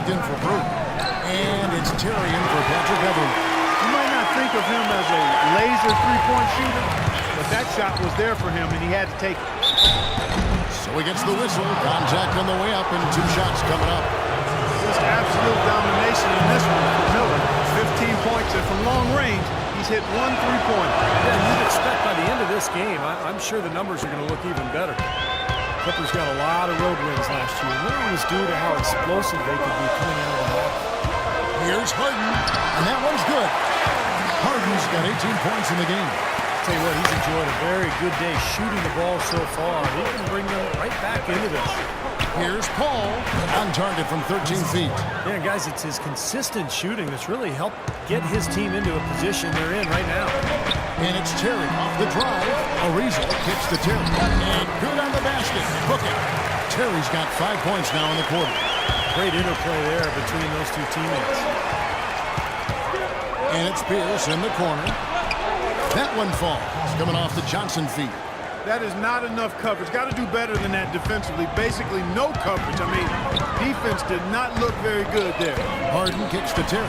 In for Brew. And it's Terry in for Patrick Beverly. You might not think of him as a laser three-point shooter, but that shot was there for him, and he had to take it. So he gets the whistle. Contact on the way up, and 2 shots coming up. Just absolute domination in this one for Miller. 15 points, and from long range, he's hit 1 3-pointer. Yeah, you'd expect by the end of this game, I'm sure the numbers are going to look even better. Clippers got a lot of road wins last year. And it was due to how explosive they could be coming out of the half. Here's Harden, and that one's good. Harden's got 18 points in the game. Tell you what, he's enjoyed a very good day shooting the ball so far. He can bring them right back into this. Here's Paul, on target from 13 feet. Yeah, guys, it's his consistent shooting that's really helped get his team into a position they're in right now. And it's Terry off the drive. Ariza kicks to Terry. And good on the basket. Book it. Terry's got 5 points now in the quarter. Great interplay there between those two teammates. And it's Pierce in the corner. That one falls. Coming off the Johnson feet. That is not enough coverage. Got to do better than that defensively. Basically no coverage. I mean, defense did not look very good there. Harden kicks to Terry.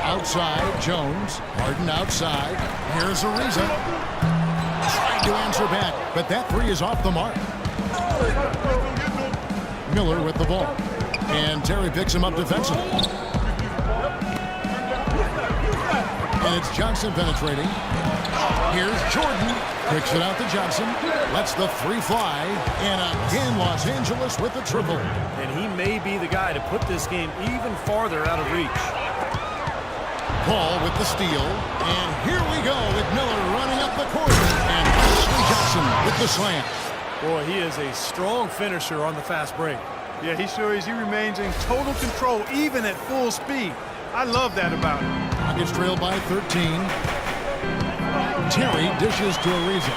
Outside, Jones. Harden outside. Here's Ariza. Trying to answer back, but that 3 is off the mark. Miller with the ball. And Terry picks him up defensively. And it's Johnson penetrating. Here's Jordan. Picks it out to Johnson. Lets the 3 fly. And again, Los Angeles with the triple. And he may be the guy to put this game even farther out of reach. Paul with the steal. And here we go with Miller running up the court. And Ashley Johnson with the slam. Boy, he is a strong finisher on the fast break. Yeah, he sure is. He remains in total control, even at full speed. I love that about him. Rockets trailed by 13. Terry dishes to Ariza.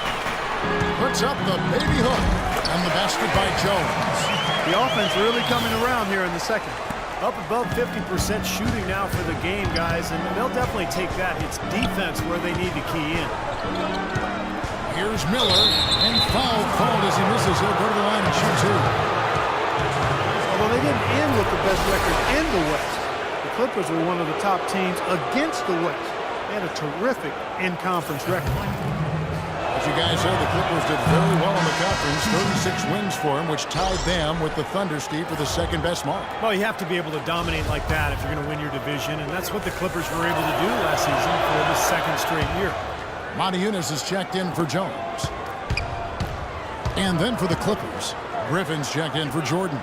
Puts up the baby hook. And the basket by Jones. The offense really coming around here in the second. Up above 50% shooting now for the game, guys, and they'll definitely take that. It's defense where they need to key in. Here's Miller, and foul called as he misses. He'll go to the line and shoot 2. Although they didn't end with the best record in the West, the Clippers were one of the top teams against the West. They had a terrific in-conference record. As you guys know, the Clippers did very well in the conference. 36 wins for them, which tied them with the Thunder, Steve, for the second best mark. Well, you have to be able to dominate like that if you're going to win your division, and that's what the Clippers were able to do last season for the second straight year. Monty Eunice is checked in for Jones. And then for the Clippers, Griffin's checked in for Jordan.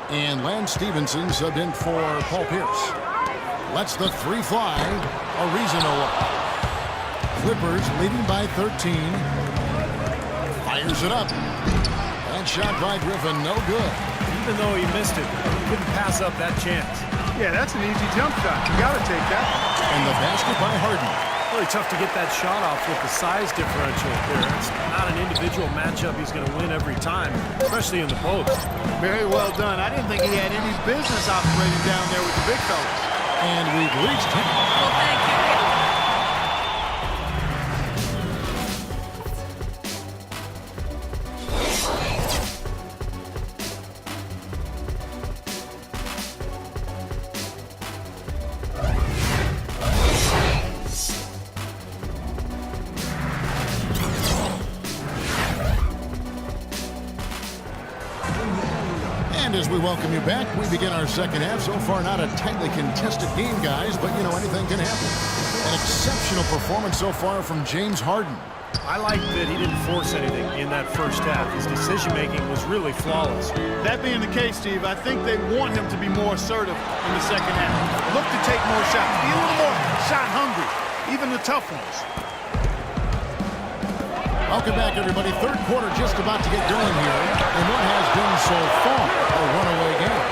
And Lance Stevenson subbed in for Paul Pierce. Lets the 3 fly. Ariza no up. Clippers leading by 13. Fires it up. That shot by Griffin, no good. Even though he missed it, he couldn't pass up that chance. Yeah, that's an easy jump shot. You got to take that. And the basket by Harden. Really tough to get that shot off with the size differential there. It's not an individual matchup he's going to win every time, especially in the post. Very well done. I didn't think he had any business operating down there with the big fellas. And we've reached him. Oh, thank you. And as we welcome you back, we begin our second half. So far, not a tightly contested game, guys, but, you know, anything can happen. An exceptional performance so far from James Harden. I like that he didn't force anything in that first half. His decision-making was really flawless. That being the case, Steve, I think they want him to be more assertive in the second half. Look to take more shots. Be a little more shot hungry, even the tough ones. Welcome back, everybody. Third quarter just about to get going here in what has been so far a runaway game.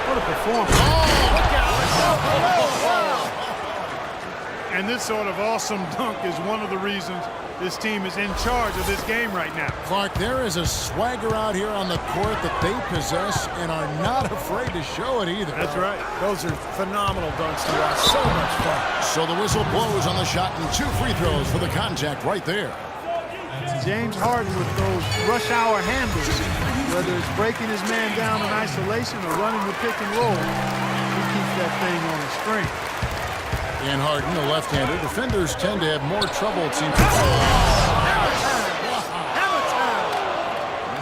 What a performance. Oh, look out. Let's go. And this sort of awesome dunk is one of the reasons this team is in charge of this game right now. Clark, there is a swagger out here on the court that they possess and are not afraid to show it either. That's right. Those are phenomenal dunks to watch. So much fun. So the whistle blows on the shot and 2 free throws for the contact right there. James Harden with those rush hour handles. Whether it's breaking his man down in isolation or running the pick and roll, he keeps that thing on a string. And Harden, a left-hander. Defenders tend to have more trouble, it seems.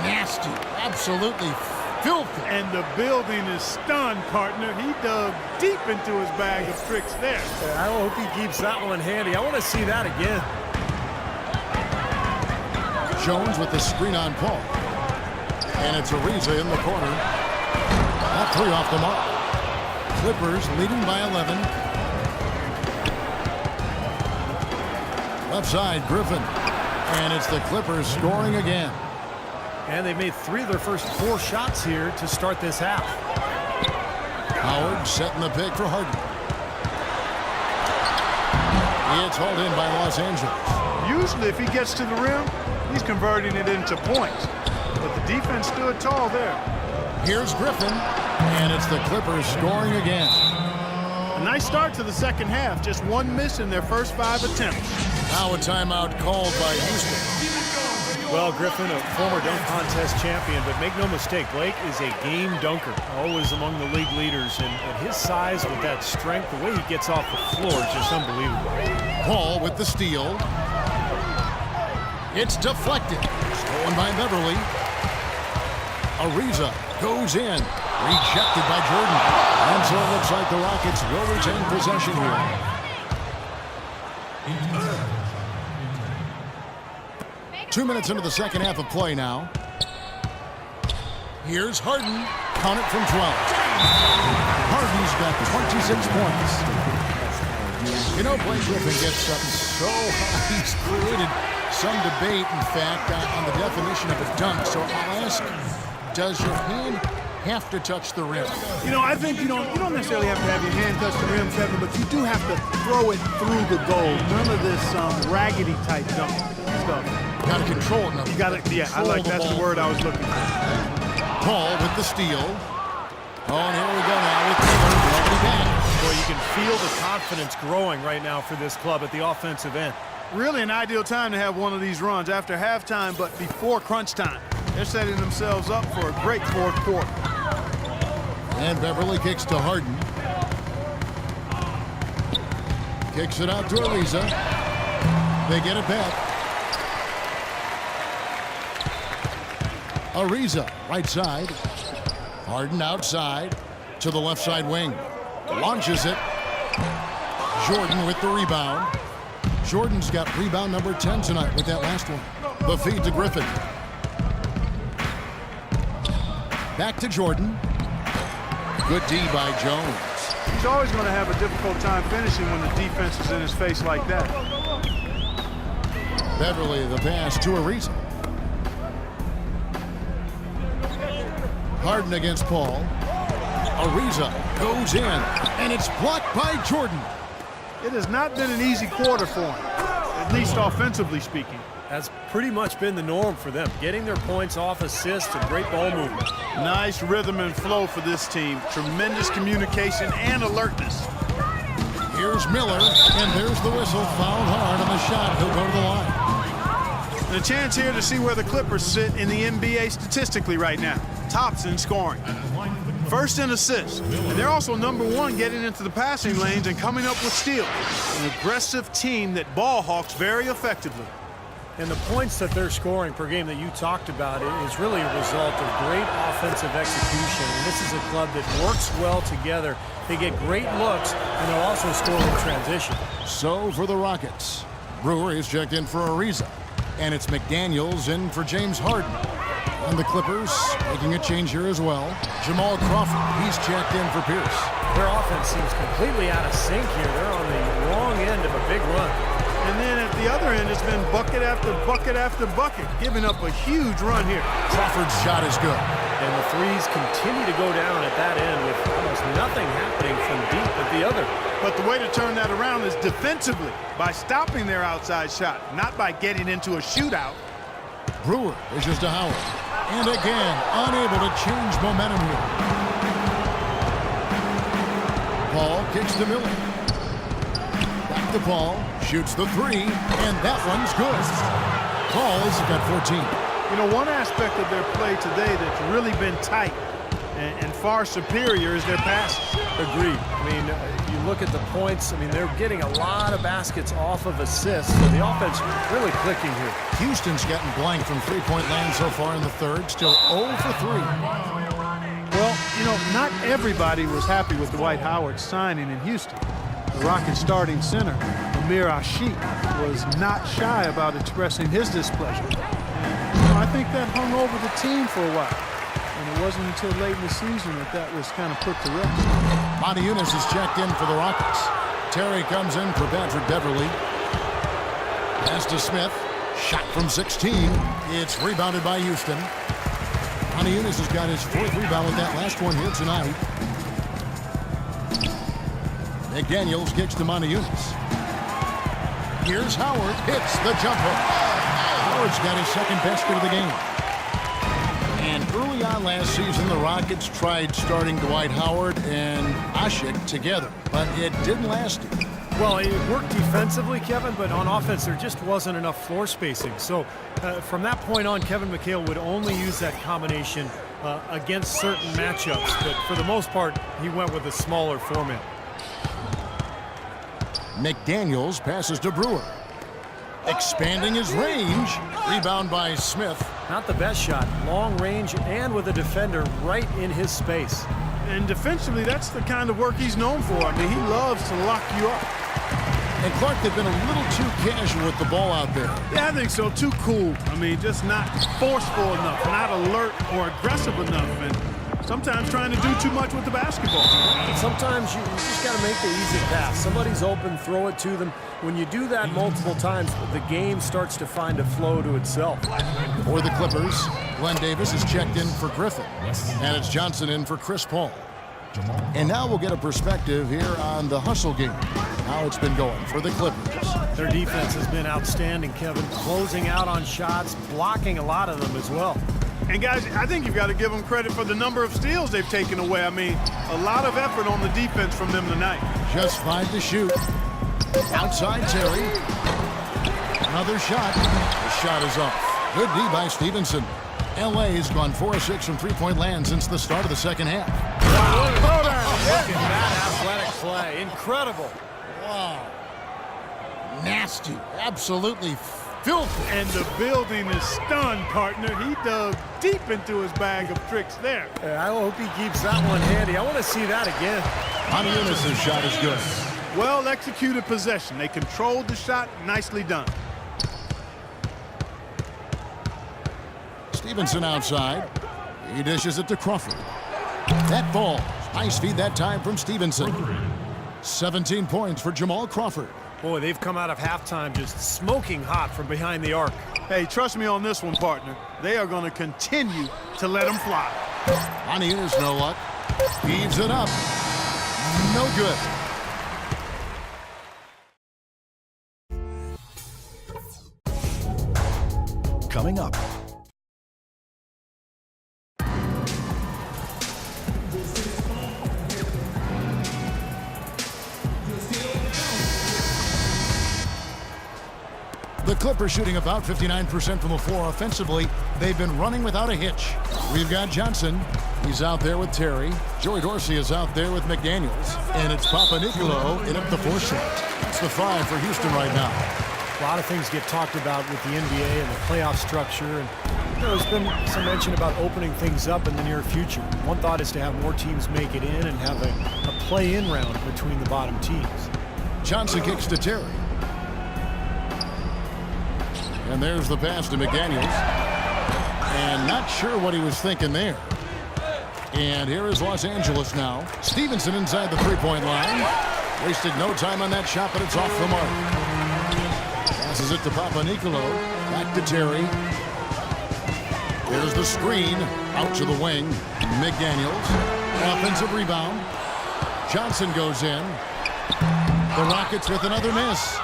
Nasty. Absolutely filthy. And the building is stunned, partner. He dug deep into his bag of tricks there. I hope he keeps that one handy. I want to see that again. Jones with the screen on Paul. And it's Ariza in the corner. That three off the mark. Clippers leading by 11. Left side, Griffin. And it's the Clippers scoring again. And they made 3 of their first 4 shots here to start this half. Howard setting the pick for Harden. It's hauled in by Los Angeles. Usually if he gets to the rim, he's converting it into points. But the defense stood tall there. Here's Griffin. And it's the Clippers scoring again. A nice start to the second half. Just 1 miss in their first 5 attempts. Now a timeout called by Houston. Well, Griffin, a former dunk contest champion, but make no mistake, Blake is a game dunker, always among the league leaders, and his size with that strength, the way he gets off the floor is just unbelievable. Paul with the steal. It's deflected. Stolen by Beverly. Ariza goes in. Rejected by Jordan. And so it looks like the Rockets will retain possession here. 2 minutes into the second half of play now. Here's Harden. Count it from 12. Harden's got 26 points. You know, Blake Griffin gets up so high. He's created some debate, in fact, on the definition of a dunk. So I'll ask, does your hand have to touch the rim? You know, I think you don't necessarily have to have your hand touch the rim, Kevin, but you do have to throw it through the goal. None of this raggedy type dunk stuff. Got to control it. You got to, yeah, I like that's the word I was looking for. Paul with the steal. Oh, and here we go now with Miller back. Boy, you can feel the confidence growing right now for this club at the offensive end. Really an ideal time to have one of these runs after halftime, but before crunch time. They're setting themselves up for a great fourth quarter. And Beverly kicks to Harden. Kicks it out to Ariza. They get it back. Ariza, right side. Harden outside to the left side wing. Launches it. Jordan with the rebound. Jordan's got rebound number 10 tonight with that last one. The feed to Griffin. Back to Jordan. Good D by Jones. He's always going to have a difficult time finishing when the defense is in his face like that. Beverly the pass to Ariza. Harden against Paul. Ariza goes in, and it's blocked by Jordan. It has not been an easy quarter for him, at least offensively speaking. That's pretty much been the norm for them, getting their points off assists and great ball movement. Nice rhythm and flow for this team. Tremendous communication and alertness. Here's Miller, and there's the whistle. Fouled hard on the shot. He'll go to the line. And a chance here to see where the Clippers sit in the NBA statistically right now. Tops in scoring. First in assists. And they're also #1 getting into the passing lanes and coming up with steals. An aggressive team that ball hawks very effectively. And the points that they're scoring per game that you talked about is really a result of great offensive execution. And this is a club that works well together. They get great looks, and they'll also score in transition. So for the Rockets, Brewer is checked in for Ariza. And it's McDaniels in for James Harden. And the Clippers making a change here as well. Jamal Crawford, he's checked in for Pierce. Their offense seems completely out of sync here. They're on the wrong end of a big run. And then at the other end, it's been bucket after bucket after bucket, giving up a huge run here. Crawford's shot is good. And the threes continue to go down at that end with almost nothing happening from deep at the other. But the way to turn that around is defensively, by stopping their outside shot, not by getting into a shootout. Brewer issues to Howard. And again, unable to change momentum here. Paul kicks to Miller. Back to Paul. Shoots the three. And that one's good. Paul has got 14. You know, one aspect of their play today that's really been tight and far superior is their passing. Agreed. I mean, you look at the points, I mean, they're getting a lot of baskets off of assists, so the offense really clicking here. Houston's getting blank from three-point land so far in the third, still 0 for 3. Well, you know, not everybody was happy with Dwight Howard's signing in Houston. The Rockets starting center, Amir Ashiq, was not shy about expressing his displeasure. And, you know, I think that hung over the team for a while. And it wasn't until late in the season that was kind of put to rest. Monty Eunice is checked in for the Rockets. Terry comes in for Patrick Beverly. Pass to Smith. Shot from 16. It's rebounded by Houston. Monty Eunice has got his 4th rebound with that last one here tonight. McDaniels kicks to Monty Eunice. Here's Howard. Hits the jumper. Howard's got his second basket of the game. And early on last season, the Rockets tried starting Dwight Howard and Ashiq together, but it didn't last. Well, it worked defensively, Kevin, but on offense, there just wasn't enough floor spacing. So from that point on, Kevin McHale would only use that combination against certain matchups. But for the most part, he went with a smaller format. McDaniels passes to Brewer. Expanding his range. Rebound by Smith. Not the best shot. Long range and with a defender right in his space. And defensively, that's the kind of work he's known for. I mean, he loves to lock you up. And Clark, they've been a little too casual with the ball out there. Yeah, I think so. Too cool. I mean, just not forceful enough, not alert or aggressive enough, and sometimes trying to do too much with the basketball. And sometimes you just got to make the easy pass. Somebody's open, throw it to them. When you do that multiple times, the game starts to find a flow to itself. For the Clippers, Glenn Davis is checked in for Griffin, and it's Johnson in for Chris Paul. And now we'll get a perspective here on the hustle game, how it's been going for the Clippers. Their defense has been outstanding, Kevin, closing out on shots, blocking a lot of them as well. And guys, I think you've got to give them credit for the number of steals they've taken away. I mean, a lot of effort on the defense from them tonight. Just 5 to shoot. Outside Terry. Another shot. The shot is off. Good D by Stevenson. LA's gone 4 of 6 from three-point land since the start of the second half. Wow. Look at that athletic play. Incredible. Wow. Nasty. Absolutely filthy. And the building is stunned, partner. He dug deep into his bag of tricks there. I hope he keeps that one handy. I want to see that again. Monty Eunice's shot is good. Well executed possession. They controlled the shot. Nicely done. Stevenson outside. He dishes it to Crawford. That falls. Nice feed that time from Stevenson. 17 points for Jamal Crawford. Boy, they've come out of halftime just smoking hot from behind the arc. Hey, trust me on this one, partner. They are going to continue to let them fly. Monty Eunice, no luck. Heaves it up. No good. Coming up. The Clippers shooting about 59% from the floor offensively. They've been running without a hitch. We've got Johnson. He's out there with Terry. Joey Dorsey is out there with McDaniels. And it's Papanicolaou in up the 4 slot. It's the 5 for Houston right now. A lot of things get talked about with the NBA and the playoff structure. And there's been some mention about opening things up in the near future. One thought is to have more teams make it in and have a play-in round between the bottom teams. Johnson kicks to Terry. And there's the pass to McDaniels. And not sure what he was thinking there. And here is Los Angeles now. Stevenson inside the three-point line. Wasted no time on that shot, but it's off the mark. Passes it to Papanicolaou. Back to Terry. Here's the screen. Out to the wing. McDaniels. Offensive rebound. Johnson goes in. The Rockets with another miss.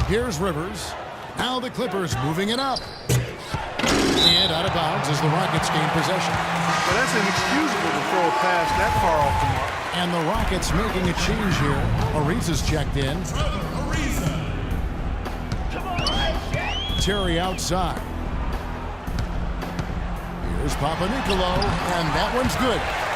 Here's Rivers. Now the Clippers moving it up. And out of bounds as the Rockets gain possession. Well, that's inexcusable to throw a pass that far off the mark. And the Rockets making a change here. Ariza's checked in. Terry outside. Here's Papanikolaou, and that one's good.